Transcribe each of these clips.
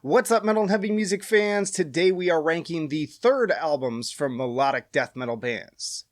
What's up, metal and heavy music fans? Today we are ranking the third albums from melodic death metal bands.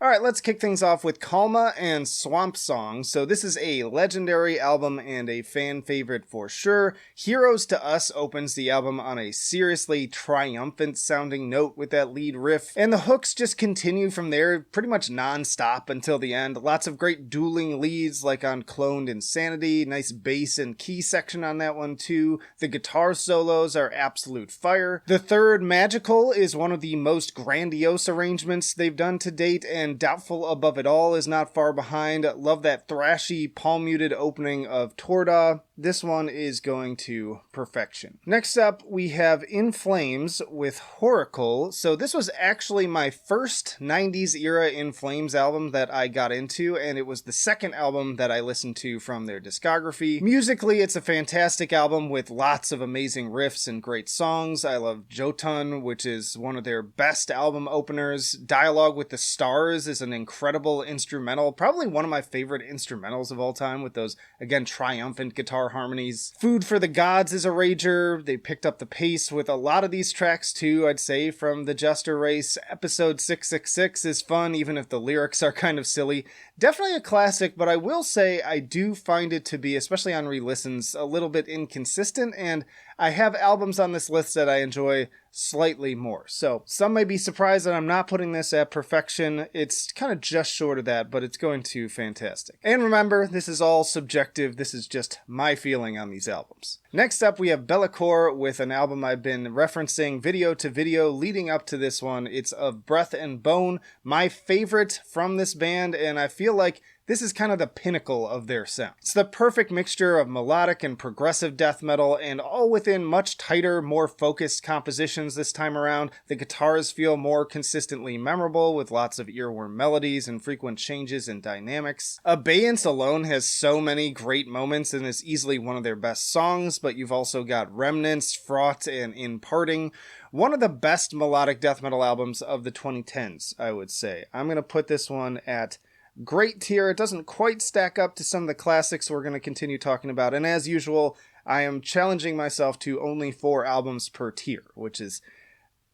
Alright, let's kick things off with Kalmah and Swampsong. So this is a legendary album and a fan favorite for sure. Heroes to Us opens the album on a seriously triumphant sounding note with that lead riff, and the hooks just continue from there pretty much non-stop until the end. Lots of great dueling leads like on Cloned Insanity, nice bass and key section on that one too. The guitar solos are absolute fire. The third, Magical, is one of the most grandiose arrangements they've done to date, and Doubtful Above It All is not far behind. Love that thrashy, palm-muted opening of Torda. This one is going to perfection. Next up, we have In Flames with Whoracle. So this was actually my first 90s era In Flames album that I got into, and it was the second album that I listened to from their discography. Musically, it's a fantastic album with lots of amazing riffs and great songs. I love Jotun, which is one of their best album openers. Dialogue with the Stars is an incredible instrumental, probably one of my favorite instrumentals of all time, with those, again, triumphant guitar harmonies. Food for the Gods is a rager. They picked up the pace with a lot of these tracks too, I'd say, from the Jester Race. Episode 666 is fun, even if the lyrics are kind of silly. Definitely a classic, but I will say I do find it to be, especially on re-listens, a little bit inconsistent, and I have albums on this list that I enjoy slightly more. So some may be surprised that I'm not putting this at perfection. It's kind of just short of that, but it's going to fantastic. And remember, this is all subjective. This is just my feeling on these albums. Next up, we have Be'lakor with an album I've been referencing video to video leading up to this one. It's Of Breath and Bone, my favorite from this band, and I feel like this is kind of the pinnacle of their sound. It's the perfect mixture of melodic and progressive death metal, and all within much tighter, more focused compositions this time around. The guitars feel more consistently memorable, with lots of earworm melodies and frequent changes in dynamics. Abeyance alone has so many great moments and is easily one of their best songs, but you've also got Remnants, Fraught, and In Parting. One of the best melodic death metal albums of the 2010s, I would say. I'm going to put this one at great tier. It doesn't quite stack up to some of the classics we're going to continue talking about, and as usual, I am challenging myself to only 4 albums per tier, which is...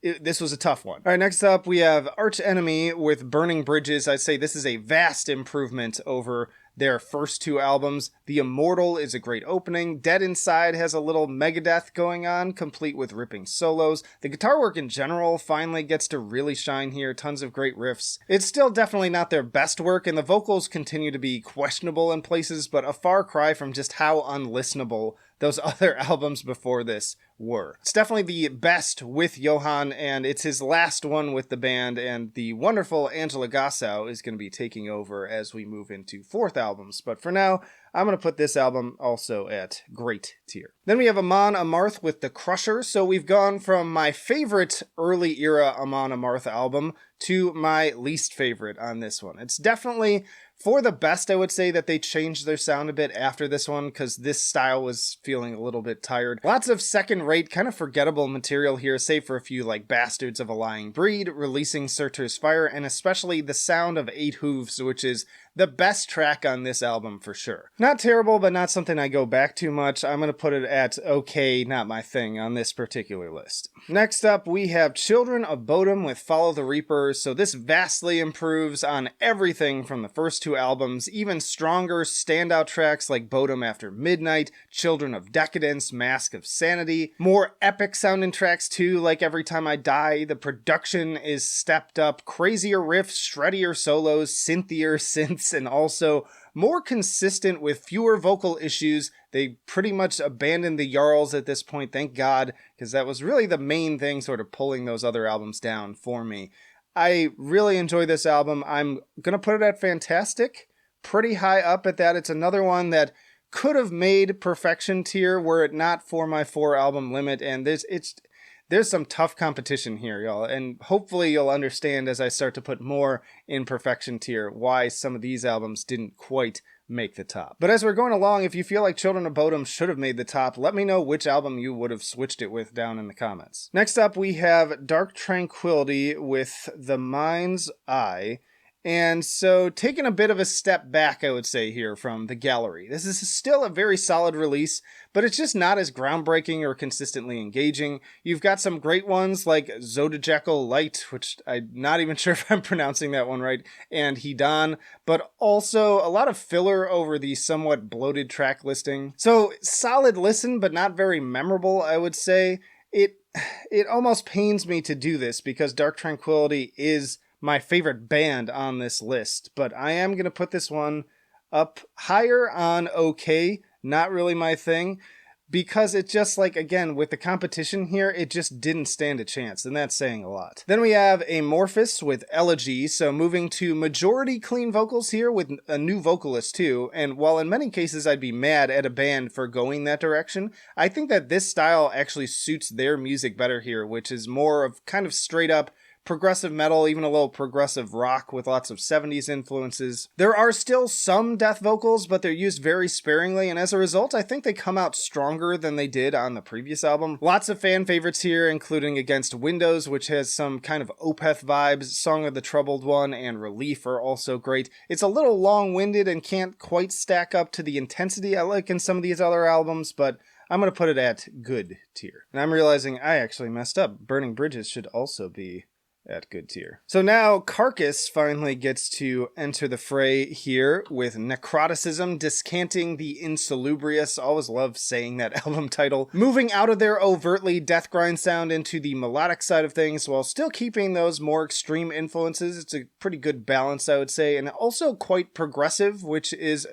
this was a tough one. Alright, next up we have Arch Enemy with Burning Bridges. I'd say this is a vast improvement over their first 2 albums. The Immortal is a great opening. Dead Inside has a little Megadeth going on, complete with ripping solos. The guitar work in general finally gets to really shine here. Tons of great riffs. It's still definitely not their best work, and the vocals continue to be questionable in places, but a far cry from just how unlistenable those other albums before this were. It's definitely the best with Johan, and it's his last one with the band, and the wonderful Angela Gossow is going to be taking over as we move into 4th albums. But for now, I'm going to put this album also at great tier. Then we have Amon Amarth with The Crusher. So we've gone from my favorite early era Amon Amarth album to my least favorite on this one. It's definitely for the best, I would say, that they changed their sound a bit after this one, because this style was feeling a little bit tired. Lots of second-rate, kind of forgettable material here, save for a few like Bastards of a Lying Breed, Releasing Surtur's Fire, and especially the sound of 8 Hooves, which is the best track on this album for sure. Not terrible, but not something I go back too much. I'm going to put it at okay, not my thing on this particular list. Next up, we have Children of Bodom with Follow the Reaper. So this vastly improves on everything from the first 2 albums. Even stronger standout tracks like Bodom After Midnight, Children of Decadence, Mask of Sanity. More epic sounding tracks too, like Every Time I Die. The production is stepped up. Crazier riffs, shreddier solos, synthier synths, and also more consistent with fewer vocal issues. They pretty much abandoned the Jarls at this point, thank God, because that was really the main thing sort of pulling those other albums down for me. I really enjoy this album. I'm going to put it at fantastic, pretty high up at that. It's another one that could have made perfection tier were it not for my 4 album limit, and there's some tough competition here, y'all, and hopefully you'll understand as I start to put more in perfection tier why some of these albums didn't quite make the top. But as we're going along, if you feel like Children of Bodom should have made the top, let me know which album you would have switched it with down in the comments. Next up, we have Dark Tranquillity with The Mind's Eye. And so taking a bit of a step back, I would say, here from the gallery. This is still a very solid release, but it's just not as groundbreaking or consistently engaging. You've got some great ones like Zodiacal Light, which I'm not even sure if I'm pronouncing that one right, and Hidan, but also a lot of filler over the somewhat bloated track listing. So solid listen, but not very memorable, I would say. It almost pains me to do this because Dark Tranquillity is my favorite band on this list, but I am going to put this one up higher on okay, not really my thing, because it just, like, again, with the competition here, it just didn't stand a chance, and that's saying a lot. Then we have Amorphis with Elegy, so moving to majority clean vocals here with a new vocalist too, and while in many cases I'd be mad at a band for going that direction, I think that this style actually suits their music better here, which is more of kind of straight up progressive metal, even a little progressive rock with lots of 70s influences. There are still some death vocals, but they're used very sparingly, and as a result, I think they come out stronger than they did on the previous album. Lots of fan favorites here, including Against Windows, which has some kind of Opeth vibes, Song of the Troubled One, and Relief are also great. It's a little long-winded and can't quite stack up to the intensity I like in some of these other albums, but I'm going to put it at good tier. And I'm realizing I actually messed up. Burning Bridges should also be at good tier. So now Carcass finally gets to enter the fray here with Necroticism, Descanting the Insalubrious. Always love saying that album title. Moving out of their overtly death grind sound into the melodic side of things while still keeping those more extreme influences. It's a pretty good balance, I would say, and also quite progressive, which is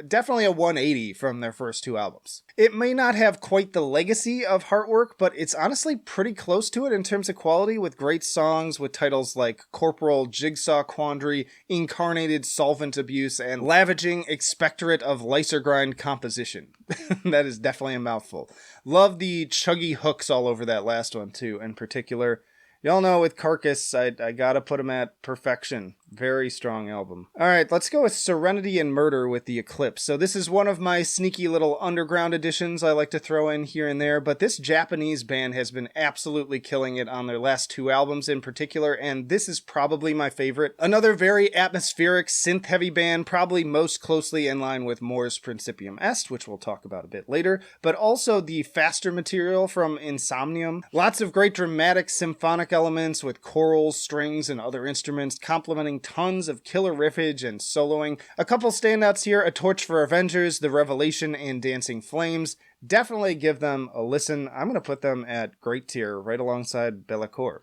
definitely a 180 from their first two albums. It may not have quite the legacy of Heartwork, but it's honestly pretty close to it in terms of quality, with great songs with titles like Corporal Jigsaw Quandary, Incarnated Solvent Abuse, and Lavaging Expectorate of Lysergrind Composition. That is definitely a mouthful. Love the chuggy hooks all over that last one too, in particular. Y'all know with Carcass, I gotta put him at perfection. Very strong album. Alright, let's go with Serenity and Murder with the Eclipse. So this is one of my sneaky little underground editions I like to throw in here and there, but this Japanese band has been absolutely killing it on their last two albums in particular, and this is probably my favorite. Another very atmospheric, synth-heavy band, probably most closely in line with Moore's Principium Est, which we'll talk about a bit later, but also the faster material from Insomnium. Lots of great dramatic symphonic elements with chorals, strings, and other instruments, complementing tons of killer riffage and soloing. A couple standouts here: A Torch for Avengers, The Revelation, and Dancing Flames. Definitely give them a listen. I'm going to put them at great tier, right alongside Bellacore.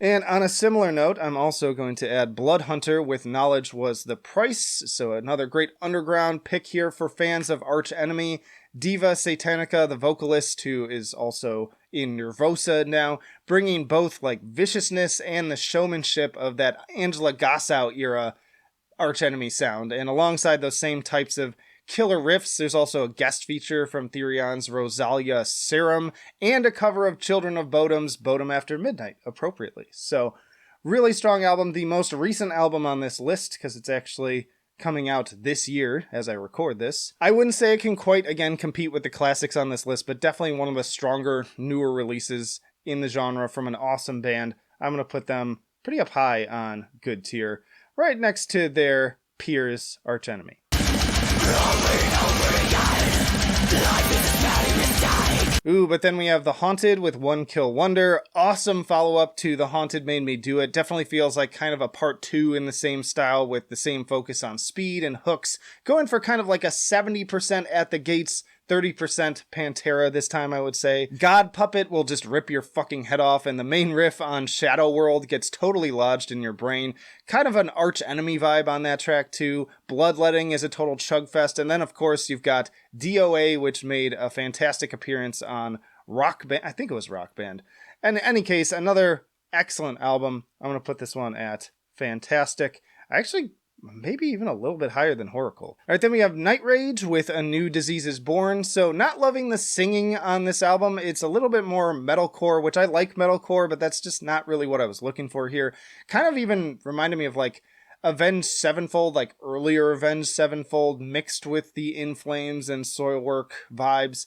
And on a similar note, I'm also going to add Bloodhunter with Knowledge Was the Price. So another great underground pick here for fans of Arch Enemy. Diva Satanica, the vocalist, who is also in Nervosa now, bringing both like viciousness and the showmanship of that Angela Gossow era Arch Enemy sound. And alongside those same types of killer riffs, there's also a guest feature from Therion's Rosalia Serum and a cover of Children of Bodom's Bodom After Midnight, appropriately. So really strong album, the most recent album on this list, because it's actually coming out this year as I record this. I wouldn't say it can quite, again, compete with the classics on this list, but definitely one of the stronger, newer releases in the genre from an awesome band. I'm going to put them pretty up high on good tier, right next to their peers, Arch Enemy. Ooh, but then we have The Haunted with One Kill Wonder. Awesome follow-up to The Haunted Made Me Do It. Definitely feels like kind of a part two in the same style with the same focus on speed and hooks. Going for kind of like a 70% at the gates, 30% Pantera this time, I would say. God Puppet will just rip your fucking head off, and the main riff on Shadow World gets totally lodged in your brain. Kind of an Arch Enemy vibe on that track too. Bloodletting is a total chugfest, and then of course you've got DOA, which made a fantastic appearance on Rock Band. I think it was Rock Band. And in any case, another excellent album. I'm going to put this one at fantastic. Actually, maybe even a little bit higher than Whoracle. All right, then we have Nightrage with A New Disease Is Born. So not loving the singing on this album. It's a little bit more metalcore, which I like metalcore, but that's just not really what I was looking for here. Kind of even reminded me of like Avenged Sevenfold, like earlier Avenged Sevenfold, mixed with the In Flames and Soilwork vibes.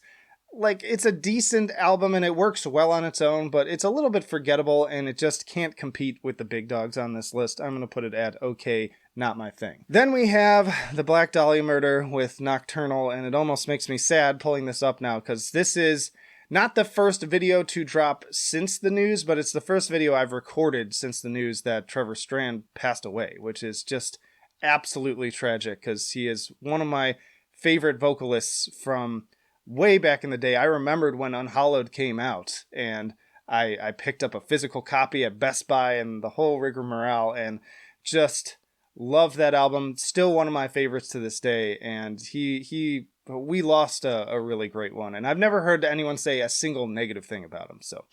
like, it's a decent album and it works well on its own, but it's a little bit forgettable and it just can't compete with the big dogs on this list. I'm going to put it at okay, not my thing. Then we have the Black Dahlia murder with Nocturnal, and it almost makes me sad pulling this up now because this is not the first video to drop since the news, but it's the first video I've recorded since the news that Trevor Strand passed away, which is just absolutely tragic because he is one of my favorite vocalists from way back in the day. I remembered when Unhallowed came out, and I picked up a physical copy at Best Buy and the whole rigmarole, and just loved that album. Still one of my favorites to this day, and we lost a really great one, and I've never heard anyone say a single negative thing about him, so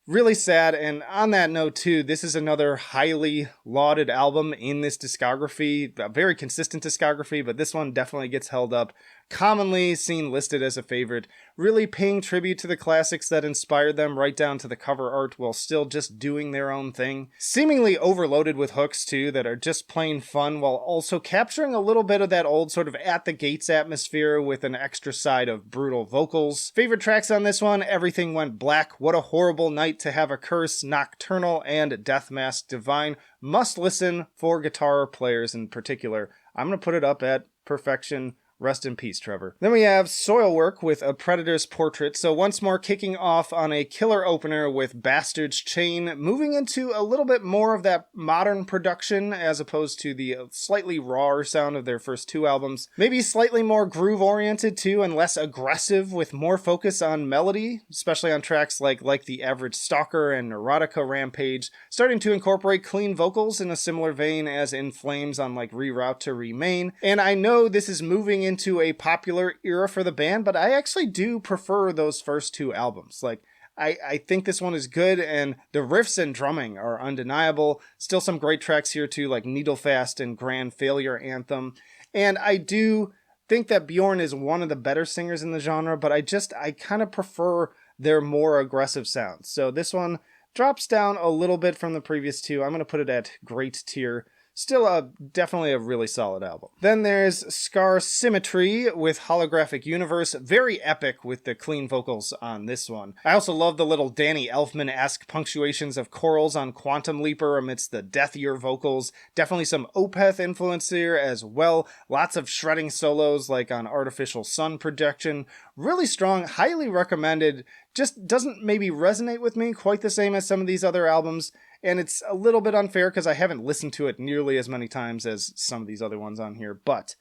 really sad. And on that note too, this is another highly lauded album in this discography, a very consistent discography, but this one definitely gets held up, commonly seen listed as a favorite, really paying tribute to the classics that inspired them right down to the cover art while still just doing their own thing. Seemingly overloaded with hooks too that are just plain fun while also capturing a little bit of that old sort of At the Gates atmosphere with an extra side of brutal vocals. Favorite tracks on this one: Everything Went Black, What a Horrible Night to Have a Curse, Nocturnal, and Death Mask Divine. Must listen for guitar players in particular. I'm going to put it up at perfection. Rest in peace, Trevor. Then we have Soilwork with A Predator's Portrait. So once more kicking off on a killer opener with Bastard's Chain, moving into a little bit more of that modern production as opposed to the slightly rawer sound of their first two albums. Maybe slightly more groove oriented too and less aggressive with more focus on melody, especially on tracks like The Average Stalker and Neurotica Rampage, starting to incorporate clean vocals in a similar vein as In Flames on like Reroute to Remain. And I know this is moving into a popular era for the band, but I actually do prefer those first two albums. Like, I think this one is good, and the riffs and drumming are undeniable. Still some great tracks here too, like Needlefast and Grand Failure Anthem. And I do think that Bjorn is one of the better singers in the genre, but I kind of prefer their more aggressive sounds. So this one drops down a little bit from the previous two. I'm going to put it at great tier. Still definitely a really solid album. Then there's Scar Symmetry with Holographic Universe. Very epic with the clean vocals on this one. I also love the little Danny Elfman-esque punctuations of chorals on Quantum Leaper amidst the deathier vocals. Definitely some Opeth influence here as well. Lots of shredding solos like on Artificial Sun Projection. Really strong, highly recommended. Just doesn't maybe resonate with me quite the same as some of these other albums. And it's a little bit unfair because I haven't listened to it nearly as many times as some of these other ones on here. But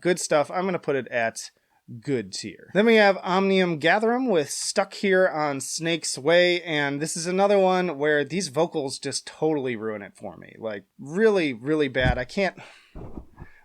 good stuff. I'm going to put it at good tier. Then we have Omnium Gatherum with Stuck Here on Snake's Way. And this is another one where these vocals just totally ruin it for me. Like, really, really bad. I can't...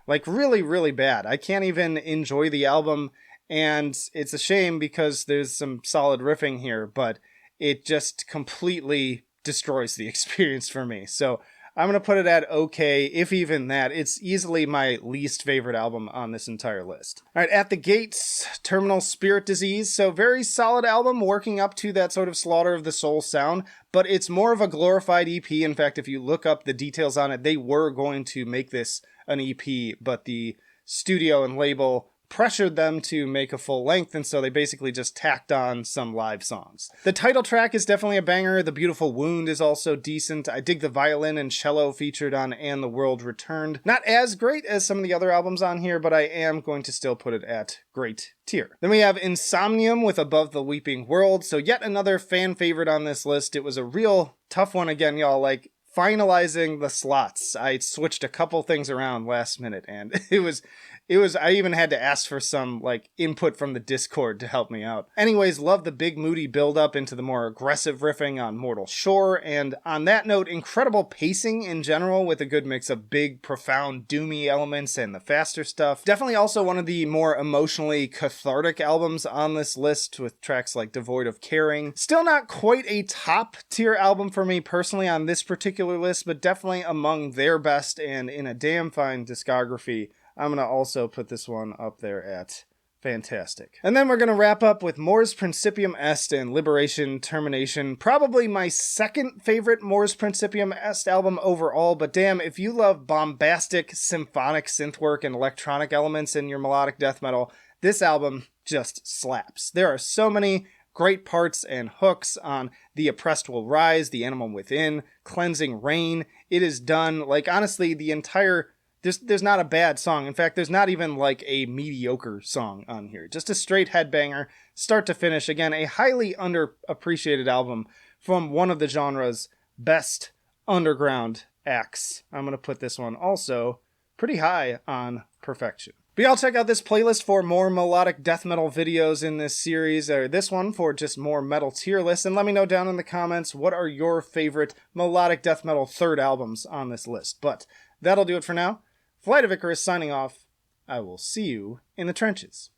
Like, really, really bad. I can't even enjoy the album. And it's a shame because there's some solid riffing here, but it just completely destroys the experience for me. So I'm going to put it at okay, if even that. It's easily my least favorite album on this entire list. All right, At the Gates, Terminal Spirit Disease. So very solid album, working up to that sort of Slaughter of the Soul sound, but it's more of a glorified EP. In fact, if you look up the details on it, they were going to make this an EP, but the studio and label pressured them to make a full length, and so they basically just tacked on some live songs. The title track is definitely a banger. The Beautiful Wound is also decent. I dig the violin and cello featured on And the World Returned. Not as great as some of the other albums on here, but I am going to still put it at great tier. Then we have Insomnium with Above the Weeping World. So yet another fan favorite on this list. It was a real tough one again, y'all. Like, finalizing the slots. I switched a couple things around last minute, and it was I even had to ask for some like input from the Discord to help me out. Anyways, love the big moody build up into the more aggressive riffing on Mortal Shore, and on that note, incredible pacing in general with a good mix of big, profound, doomy elements and the faster stuff. Definitely also one of the more emotionally cathartic albums on this list with tracks like Devoid of Caring. Still not quite a top tier album for me personally on this particular list, but definitely among their best and in a damn fine discography. I'm going to also put this one up there at fantastic. And then we're going to wrap up with Mors Principium Est and Liberation Termination. Probably my second favorite Mors Principium Est album overall, but damn, if you love bombastic symphonic synth work and electronic elements in your melodic death metal, this album just slaps. There are so many great parts and hooks on The Oppressed Will Rise, The Animal Within, Cleansing Rain. It is done, like, honestly, the entire... There's not a bad song. In fact, there's not even, like, a mediocre song on here. Just a straight headbanger, start to finish. Again, a highly underappreciated album from one of the genre's best underground acts. I'm going to put this one also pretty high on perfection. But y'all check out this playlist for more melodic death metal videos in this series, or this one for just more metal tier lists, and let me know down in the comments what are your favorite melodic death metal third albums on this list. But that'll do it for now. Flight of Icarus signing off. I will see you in the trenches.